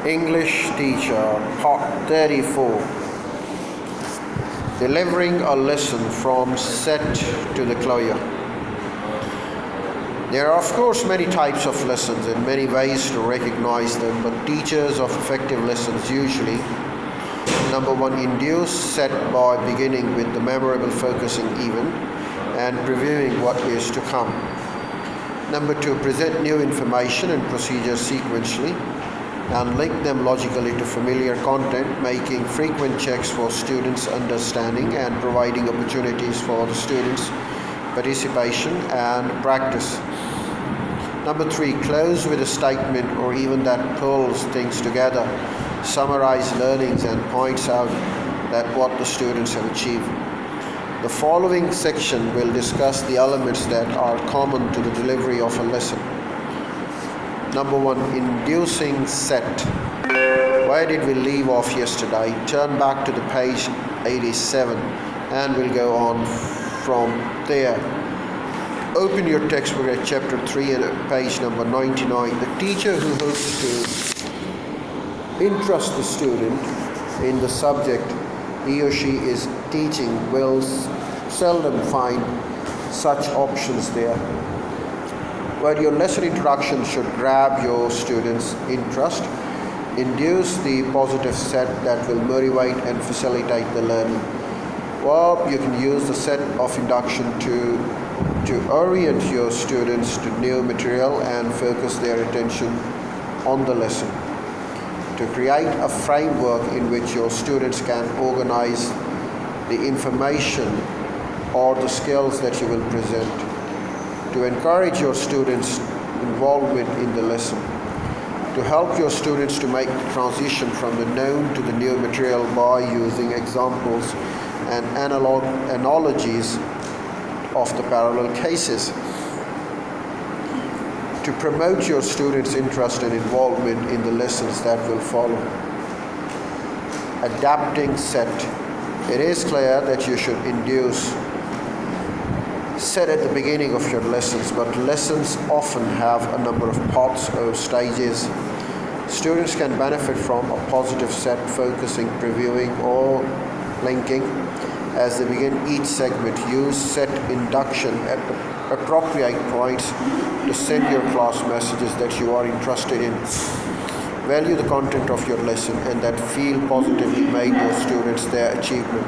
English Teacher, Part 34. Delivering a lesson from set to the closure. There are, of course, many types of lessons and many ways to recognize them, but teachers of effective lessons usually, number one, induce set by beginning with the memorable focusing event and previewing what is to come. Number two, present new information and procedures sequentially and link them logically to familiar content, making frequent checks for students' understanding and providing opportunities for the students' participation and practice. Number three, close with a statement or even that pulls things together, summarize learnings and points out that what the students have achieved. The following section will discuss the elements that are common to the delivery of a lesson. Number one, inducing set. Where did we leave off yesterday? Turn back to the page 87 and we'll go on from there. Open your textbook at chapter 3 and page number 99. The teacher who hopes to interest the student in the subject he or she is teaching will seldom find such options there. Where your lesson introduction should grab your students' interest, induce the positive set that will motivate and facilitate the learning. Well, you can use the set of induction to orient your students to new material and focus their attention on the lesson. To create a framework in which your students can organize the information or the skills that you will present. To encourage your students' involvement in the lesson. To help your students to make the transition from the known to the new material by using examples and analogies of the parallel cases. To promote your students' interest and involvement in the lessons that will follow. Adapting set. It is clear that you should induce set at the beginning of your lessons, but lessons often have a number of parts or stages. Students can benefit from a positive set focusing, previewing, or linking. As they begin each segment, use set induction at the appropriate points to send your class messages that you are interested in. Value the content of your lesson and that feel positively made your students their achievement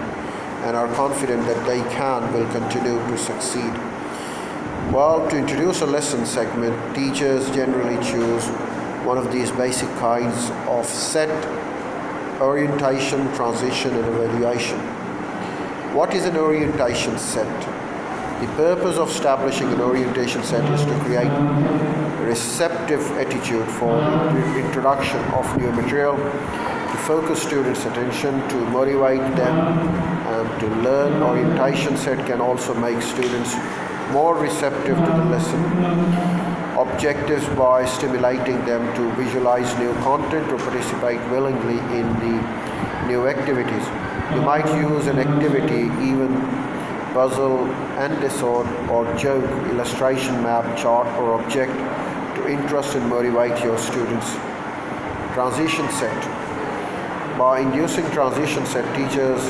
and are confident that they will continue to succeed. Well, to introduce a lesson segment, teachers generally choose one of these basic kinds of set: orientation, transition, and evaluation. What is an orientation set? The purpose of establishing an orientation set is to create a receptive attitude for the introduction of new material, to focus students' attention, to motivate them and to learn. Orientation set can also make students more receptive to the lesson. Objectives by stimulating them to visualize new content or participate willingly in the new activities. You might use an activity, even puzzle, anecdote or joke, illustration, map, chart or object to interest and motivate your students. Transition set. By inducing transition set, teachers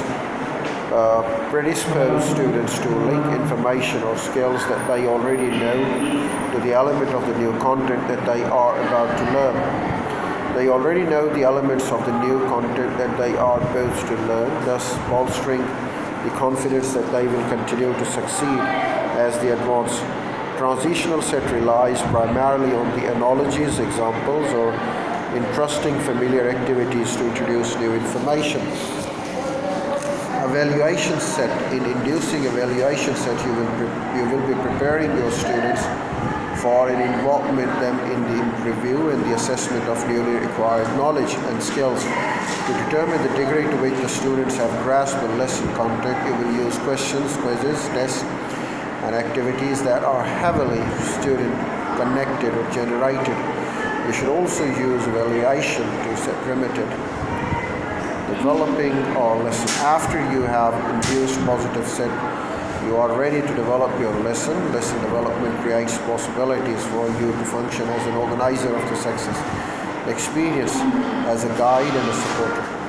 predispose students to link information or skills that they already know to the element of the new content that they are about to learn. They already know the elements of the new content that they are about to learn, thus bolstering the confidence that they will continue to succeed as they advance. Transitional set relies primarily on the analogies, examples, or interesting familiar activities to introduce new information. Evaluation set. In inducing evaluation set, you will be preparing your students for and involvement them in the review and the assessment of newly acquired knowledge and skills. To determine the degree to which the students have grasped the lesson content, you will use questions, quizzes, tests, and activities that are heavily student connected or generated. You should also use evaluation to set limited. Developing our lesson. After you have induced positive set, you are ready to develop your lesson. Lesson development creates possibilities for you to function as an organizer of the success. experience as a guide and a supporter.